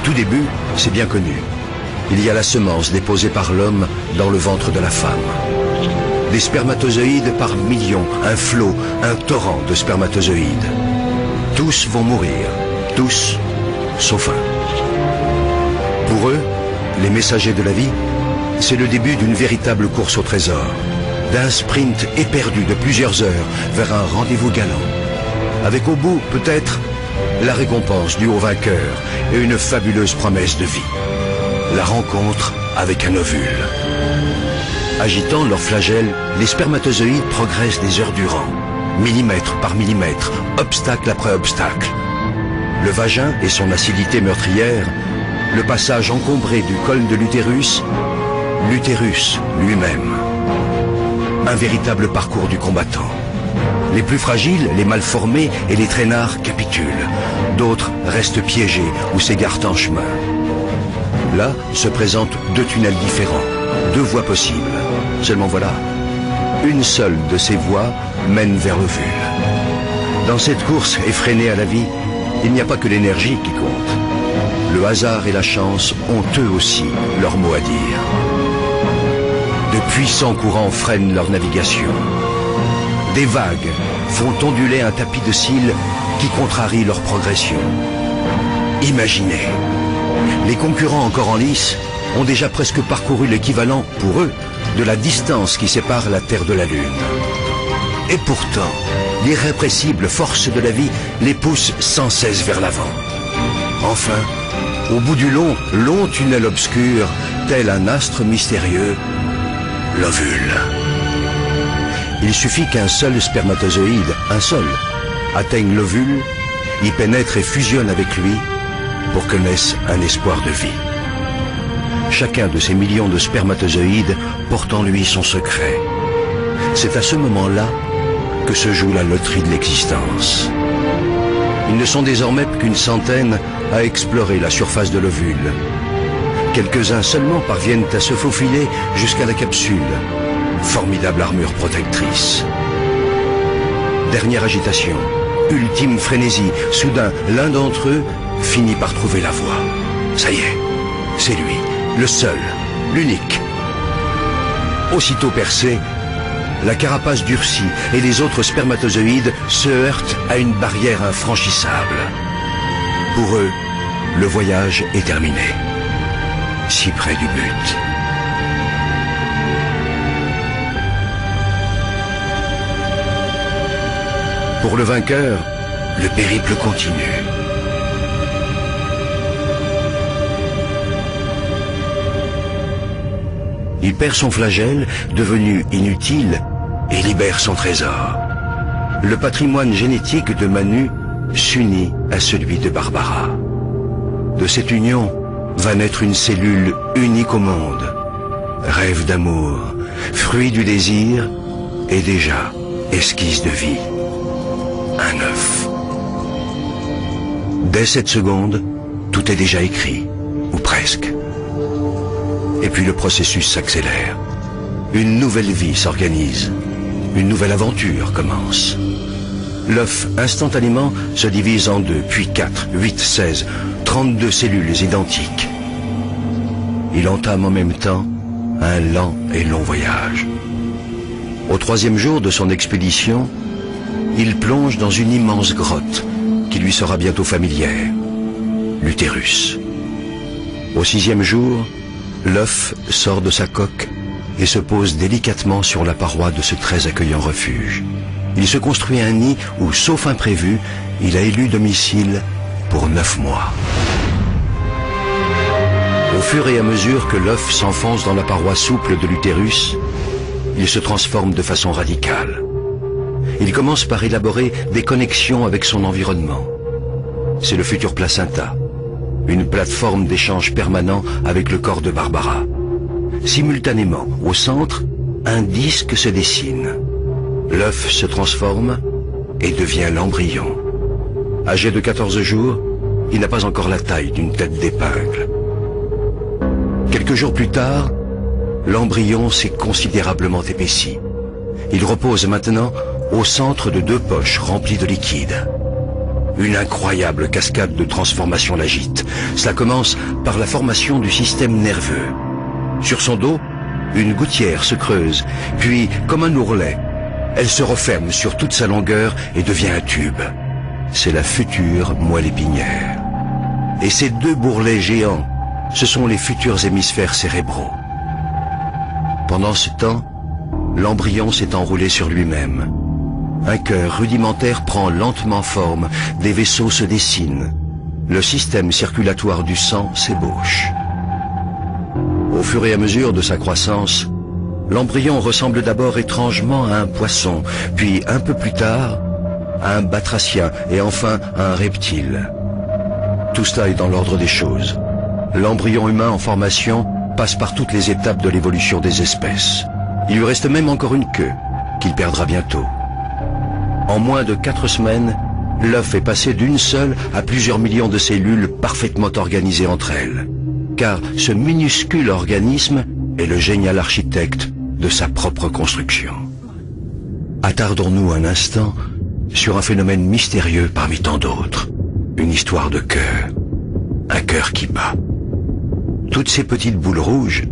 tout début, c'est bien connu. Il y a la semence déposée par l'homme dans le ventre de la femme. Des spermatozoïdes par millions, un flot, un torrent de spermatozoïdes. Tous vont mourir, tous, sauf un. Pour eux, les messagers de la vie, c'est le début d'une véritable course au trésor, d'un sprint éperdu de plusieurs heures vers un rendez-vous galant, avec au bout, peut-être, la récompense du haut vainqueur et une fabuleuse promesse de vie. La rencontre avec un ovule. Agitant leur flagelle, les spermatozoïdes progressent des heures durant, millimètre par millimètre, obstacle après obstacle. Le vagin et son acidité meurtrière, le passage encombré du col de l'utérus, l'utérus lui-même. Un véritable parcours du combattant. Les plus fragiles, les mal formés et les traînards capitulent. D'autres restent piégés ou s'égarent en chemin. Là se présentent deux tunnels différents, deux voies possibles. Seulement voilà, une seule de ces voies mène vers l'ovule. Dans cette course effrénée à la vie, il n'y a pas que l'énergie qui compte. Le hasard et la chance ont eux aussi leur mot à dire. De puissants courants freinent leur navigation. Des vagues font onduler un tapis de cils qui contrarie leur progression. Imaginez, les concurrents encore en lice ont déjà presque parcouru l'équivalent, pour eux, de la distance qui sépare la Terre de la Lune. Et pourtant, l'irrépressible force de la vie les pousse sans cesse vers l'avant. Enfin, au bout du long tunnel obscur, tel un astre mystérieux, l'ovule. Il suffit qu'un seul spermatozoïde, un seul, atteigne l'ovule, y pénètre et fusionne avec lui pour que naisse un espoir de vie. Chacun de ces millions de spermatozoïdes porte en lui son secret. C'est à ce moment-là que se joue la loterie de l'existence. Ils ne sont désormais qu'une centaine à explorer la surface de l'ovule. Quelques-uns seulement parviennent à se faufiler jusqu'à la capsule. Formidable armure protectrice. Dernière agitation, ultime frénésie. Soudain, l'un d'entre eux finit par trouver la voie. Ça y est, c'est lui, le seul, l'unique. Aussitôt percé, la carapace durcit et les autres spermatozoïdes se heurtent à une barrière infranchissable. Pour eux, le voyage est terminé. Si près du but. Pour le vainqueur, le périple continue. Il perd son flagelle, devenu inutile, et libère son trésor. Le patrimoine génétique de Manu s'unit à celui de Barbara. De cette union va naître une cellule unique au monde. Rêve d'amour, fruit du désir, et déjà esquisse de vie. Un œuf. Dès cette seconde, tout est déjà écrit, ou presque. Et puis le processus s'accélère. Une nouvelle vie s'organise. Une nouvelle aventure commence. L'œuf, instantanément, se divise en 2, puis 4, 8, 16, 32 cellules identiques. Il entame en même temps un lent et long voyage. Au 3e jour de son expédition, il plonge dans une immense grotte qui lui sera bientôt familière, l'utérus. Au 6e jour, l'œuf sort de sa coque et se pose délicatement sur la paroi de ce très accueillant refuge. Il se construit un nid où, sauf imprévu, il a élu domicile pour 9 mois. Au fur et à mesure que l'œuf s'enfonce dans la paroi souple de l'utérus, il se transforme de façon radicale. Il commence par élaborer des connexions avec son environnement. C'est le futur placenta, une plateforme d'échange permanent avec le corps de Barbara. Simultanément, au centre, un disque se dessine. L'œuf se transforme et devient l'embryon. Âgé de 14 jours, il n'a pas encore la taille d'une tête d'épingle. Quelques jours plus tard, l'embryon s'est considérablement épaissi. Il repose maintenant au centre de 2 poches remplies de liquide. Une incroyable cascade de transformation l'agite. Cela commence par la formation du système nerveux. Sur son dos, une gouttière se creuse, puis, comme un ourlet, elle se referme sur toute sa longueur et devient un tube. C'est la future moelle épinière. Et ces deux bourrelets géants, ce sont les futurs hémisphères cérébraux. Pendant ce temps, l'embryon s'est enroulé sur lui-même. Un cœur rudimentaire prend lentement forme, des vaisseaux se dessinent. Le système circulatoire du sang s'ébauche. Au fur et à mesure de sa croissance, l'embryon ressemble d'abord étrangement à un poisson, puis un peu plus tard, à un batracien et enfin à un reptile. Tout cela est dans l'ordre des choses. L'embryon humain en formation passe par toutes les étapes de l'évolution des espèces. Il lui reste même encore une queue, qu'il perdra bientôt. En moins de 4 semaines, l'œuf est passé d'une seule à plusieurs millions de cellules parfaitement organisées entre elles. Car ce minuscule organisme est le génial architecte de sa propre construction. Attardons-nous un instant sur un phénomène mystérieux parmi tant d'autres. Une histoire de cœur. Un cœur qui bat. Toutes ces petites boules rouges,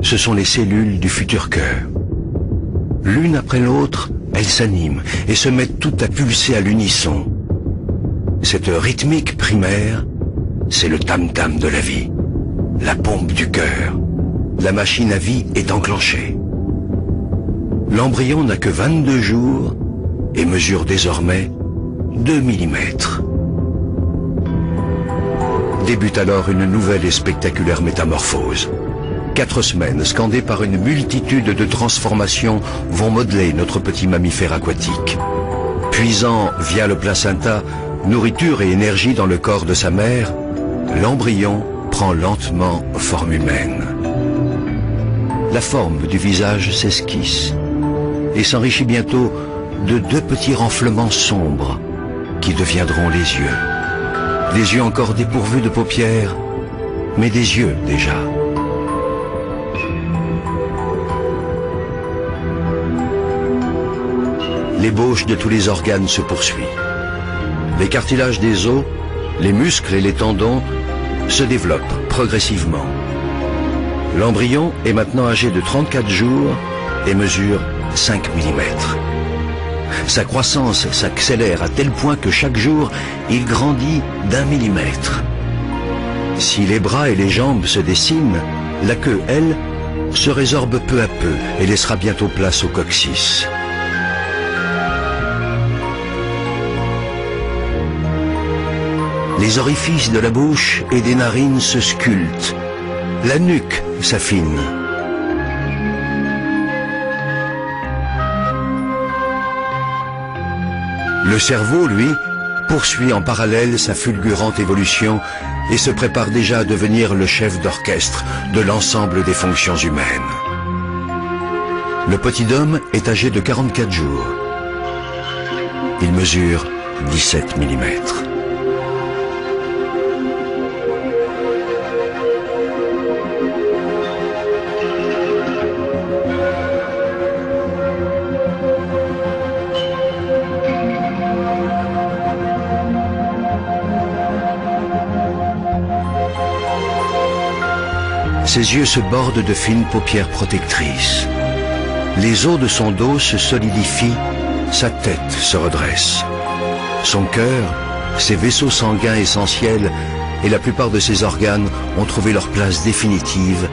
ce sont les cellules du futur cœur. L'une après l'autre, elles s'animent et se mettent toutes à pulser à l'unisson. Cette rythmique primaire, c'est le tam-tam de la vie, la pompe du cœur. La machine à vie est enclenchée. L'embryon n'a que 22 jours et mesure désormais 2 mm. Débute alors une nouvelle et spectaculaire métamorphose. 4 semaines scandées par une multitude de transformations vont modeler notre petit mammifère aquatique. Puisant via le placenta nourriture et énergie dans le corps de sa mère, l'embryon prend lentement forme humaine. La forme du visage s'esquisse et s'enrichit bientôt de 2 petits renflements sombres qui deviendront les yeux. Des yeux encore dépourvus de paupières, mais des yeux déjà. L'ébauche de tous les organes se poursuit. Les cartilages des os, les muscles et les tendons se développent progressivement. L'embryon est maintenant âgé de 34 jours et mesure 5 mm. Sa croissance s'accélère à tel point que chaque jour, il grandit d'1 millimètre. Si les bras et les jambes se dessinent, la queue, elle, se résorbe peu à peu et laissera bientôt place au coccyx. Les orifices de la bouche et des narines se sculptent. La nuque s'affine. Le cerveau, lui, poursuit en parallèle sa fulgurante évolution et se prépare déjà à devenir le chef d'orchestre de l'ensemble des fonctions humaines. Le petit homme est âgé de 44 jours. Il mesure 17 mm. Ses yeux se bordent de fines paupières protectrices. Les os de son dos se solidifient, sa tête se redresse. Son cœur, ses vaisseaux sanguins essentiels et la plupart de ses organes ont trouvé leur place définitive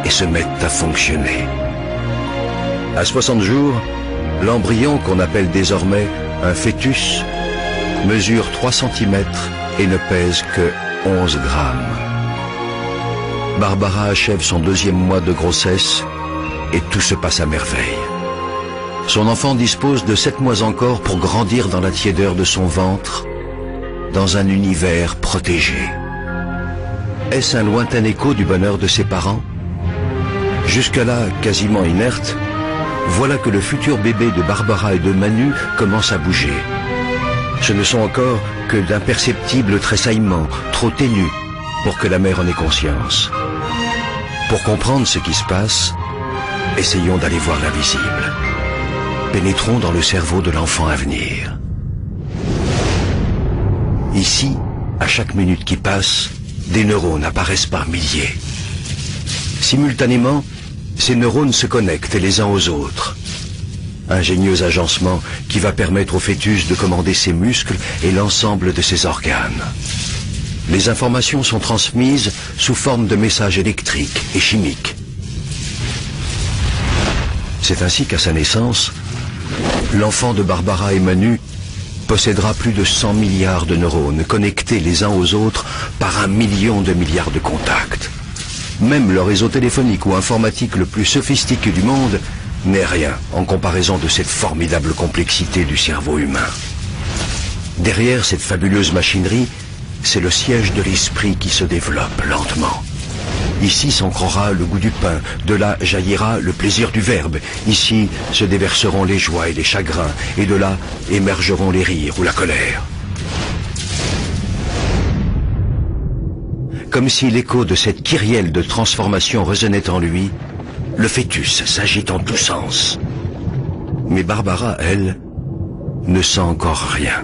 et se mettent à fonctionner. À 60 jours, l'embryon, qu'on appelle désormais un fœtus, mesure 3 cm et ne pèse que 11 grammes. Barbara achève son 2e mois de grossesse et tout se passe à merveille. Son enfant dispose de 7 mois encore pour grandir dans la tiédeur de son ventre, dans un univers protégé. Est-ce un lointain écho du bonheur de ses parents? Jusque-là, quasiment inerte, voilà que le futur bébé de Barbara et de Manu commence à bouger. Ce ne sont encore que d'imperceptibles tressaillements, trop ténus, pour que la mère en ait conscience. Pour comprendre ce qui se passe, essayons d'aller voir l'invisible. Pénétrons dans le cerveau de l'enfant à venir. Ici, à chaque minute qui passe, des neurones apparaissent par milliers. Simultanément, ces neurones se connectent les uns aux autres. Ingénieux agencement qui va permettre au fœtus de commander ses muscles et l'ensemble de ses organes. Les informations sont transmises sous forme de messages électriques et chimiques. C'est ainsi qu'à sa naissance, l'enfant de Barbara et Manu possédera plus de 100 milliards de neurones connectés les uns aux autres par 1 million de milliards de contacts. Même le réseau téléphonique ou informatique le plus sophistiqué du monde n'est rien en comparaison de cette formidable complexité du cerveau humain. Derrière cette fabuleuse machinerie, c'est le siège de l'esprit qui se développe lentement. Ici s'ancrera le goût du pain, de là jaillira le plaisir du verbe. Ici se déverseront les joies et les chagrins, et de là émergeront les rires ou la colère. Comme si l'écho de cette kyrielle de transformation résonnait en lui, le fœtus s'agite en tous sens. Mais Barbara, elle, ne sent encore rien.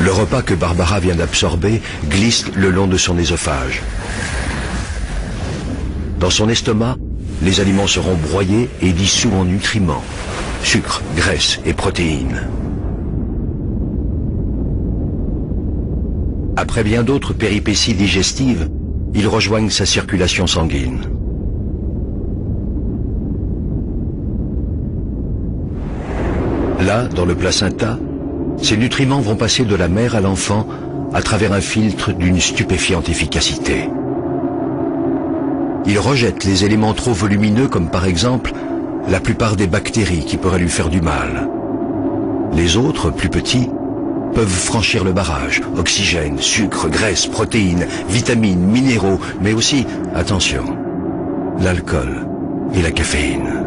Le repas que Barbara vient d'absorber glisse le long de son œsophage. Dans son estomac, les aliments seront broyés et dissous en nutriments, sucre, graisse et protéines. Après bien d'autres péripéties digestives, ils rejoignent sa circulation sanguine. Là, dans le placenta, ces nutriments vont passer de la mère à l'enfant à travers un filtre d'une stupéfiante efficacité. Il rejette les éléments trop volumineux comme par exemple la plupart des bactéries qui pourraient lui faire du mal. Les autres, plus petits, peuvent franchir le barrage. Oxygène, sucre, graisse, protéines, vitamines, minéraux, mais aussi, attention, l'alcool et la caféine.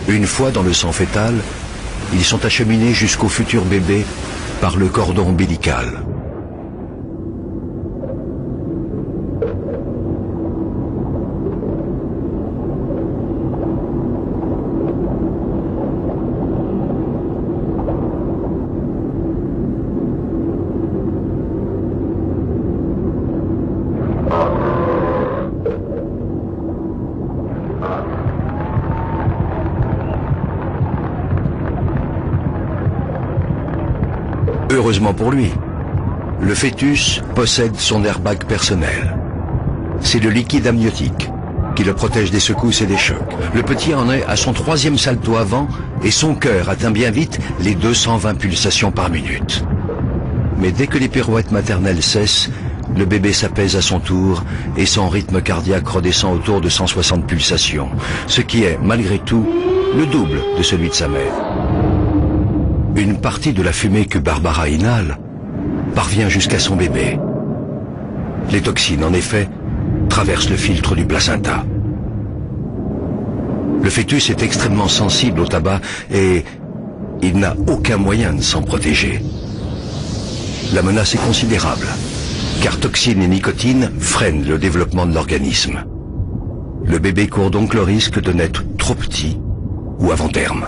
Une fois dans le sang fœtal, ils sont acheminés jusqu'au futur bébé par le cordon ombilical. Heureusement pour lui, le fœtus possède son airbag personnel. C'est le liquide amniotique qui le protège des secousses et des chocs. Le petit en est à son 3e salto avant et son cœur atteint bien vite les 220 pulsations par minute. Mais dès que les pirouettes maternelles cessent, le bébé s'apaise à son tour et son rythme cardiaque redescend autour de 160 pulsations, ce qui est, malgré tout, le double de celui de sa mère. Une partie de la fumée que Barbara inhale parvient jusqu'à son bébé. Les toxines, en effet, traversent le filtre du placenta. Le fœtus est extrêmement sensible au tabac et il n'a aucun moyen de s'en protéger. La menace est considérable, car toxines et nicotine freinent le développement de l'organisme. Le bébé court donc le risque de naître trop petit ou avant terme.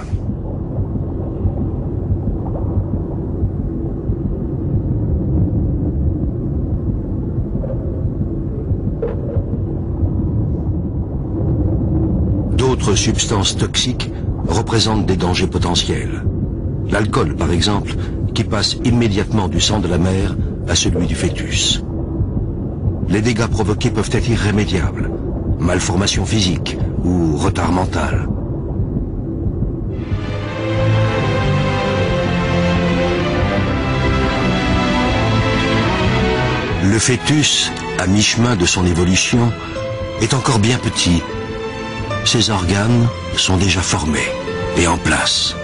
D'autres substances toxiques représentent des dangers potentiels. L'alcool, par exemple, qui passe immédiatement du sang de la mère à celui du fœtus. Les dégâts provoqués peuvent être irrémédiables, malformation physique ou retard mental. Le fœtus, à mi-chemin de son évolution, est encore bien petit. Ses organes sont déjà formés et en place.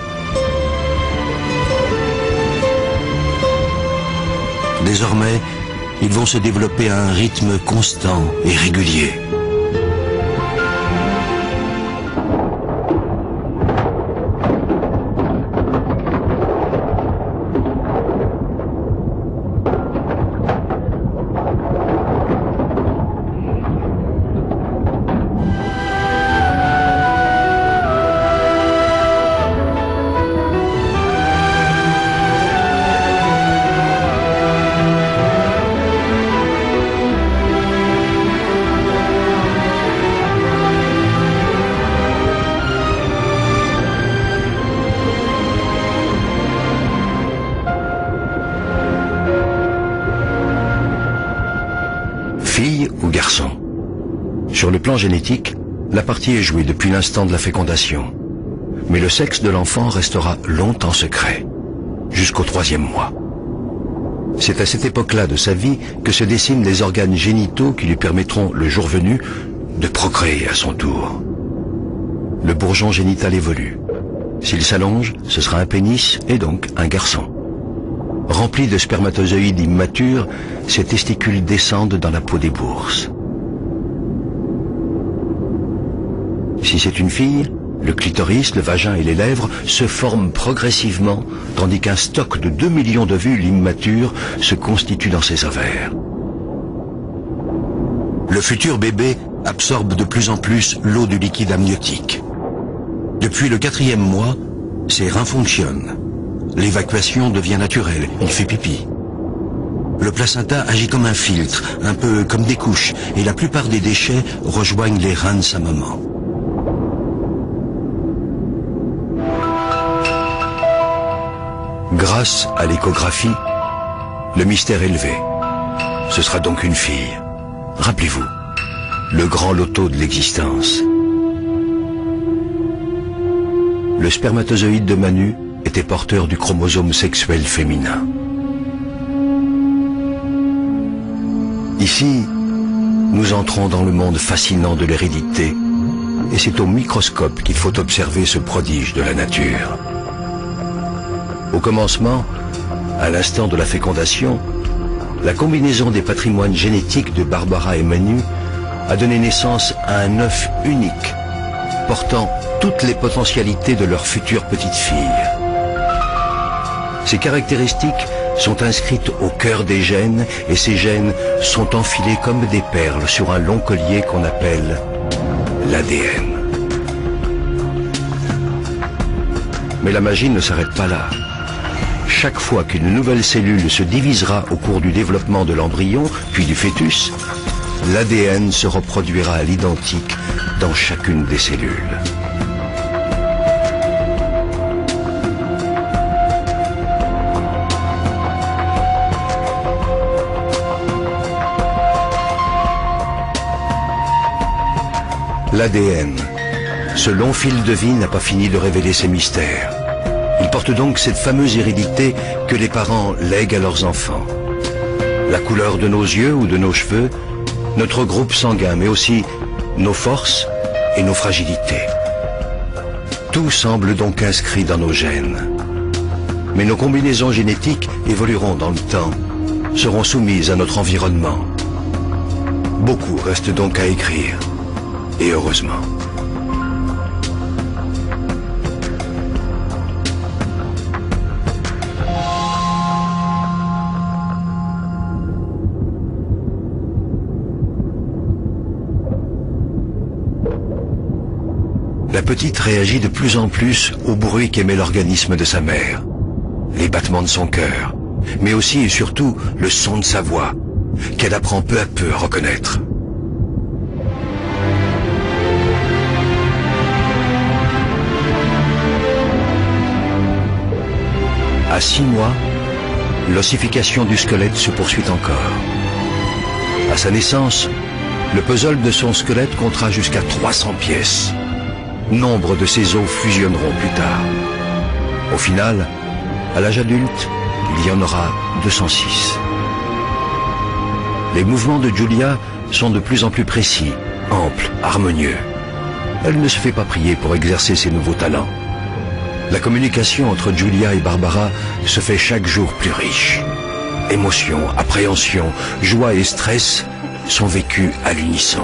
Désormais, ils vont se développer à un rythme constant et régulier. Sur le plan génétique, la partie est jouée depuis l'instant de la fécondation. Mais le sexe de l'enfant restera longtemps secret, jusqu'au 3e mois. C'est à cette époque-là de sa vie que se dessinent les organes génitaux qui lui permettront, le jour venu, de procréer à son tour. Le bourgeon génital évolue. S'il s'allonge, ce sera un pénis et donc un garçon. Remplis de spermatozoïdes immatures, ces testicules descendent dans la peau des bourses. Si c'est une fille, le clitoris, le vagin et les lèvres se forment progressivement, tandis qu'un stock de 2 millions d'ovules immatures se constitue dans ses ovaires. Le futur bébé absorbe de plus en plus l'eau du liquide amniotique. Depuis le 4e mois, ses reins fonctionnent. L'évacuation devient naturelle, il fait pipi. Le placenta agit comme un filtre, un peu comme des couches, et la plupart des déchets rejoignent les reins de sa maman. Grâce à l'échographie, le mystère est levé. Ce sera donc une fille. Rappelez-vous, le grand loto de l'existence. Le spermatozoïde de Manu était porteur du chromosome sexuel féminin. Ici, nous entrons dans le monde fascinant de l'hérédité, et c'est au microscope qu'il faut observer ce prodige de la nature. Au commencement, à l'instant de la fécondation, la combinaison des patrimoines génétiques de Barbara et Manu a donné naissance à un œuf unique, portant toutes les potentialités de leur future petite fille. Ces caractéristiques sont inscrites au cœur des gènes et ces gènes sont enfilés comme des perles sur un long collier qu'on appelle l'ADN. Mais la magie ne s'arrête pas là. Chaque fois qu'une nouvelle cellule se divisera au cours du développement de l'embryon, puis du fœtus, l'ADN se reproduira à l'identique dans chacune des cellules. L'ADN, ce long fil de vie n'a pas fini de révéler ses mystères. Il porte donc cette fameuse hérédité que les parents lèguent à leurs enfants. La couleur de nos yeux ou de nos cheveux, notre groupe sanguin, mais aussi nos forces et nos fragilités. Tout semble donc inscrit dans nos gènes. Mais nos combinaisons génétiques évolueront dans le temps, seront soumises à notre environnement. Beaucoup reste donc à écrire, et heureusement. La petite réagit de plus en plus au bruit qu'émet l'organisme de sa mère, les battements de son cœur, mais aussi et surtout le son de sa voix, qu'elle apprend peu à peu à reconnaître. À 6 mois, l'ossification du squelette se poursuit encore. À sa naissance, le puzzle de son squelette comptera jusqu'à 300 pièces. Nombre de ces os fusionneront plus tard. Au final, à l'âge adulte, il y en aura 206. Les mouvements de Julia sont de plus en plus précis, amples, harmonieux. Elle ne se fait pas prier pour exercer ses nouveaux talents. La communication entre Julia et Barbara se fait chaque jour plus riche. Émotion, appréhension, joie et stress sont vécus à l'unisson.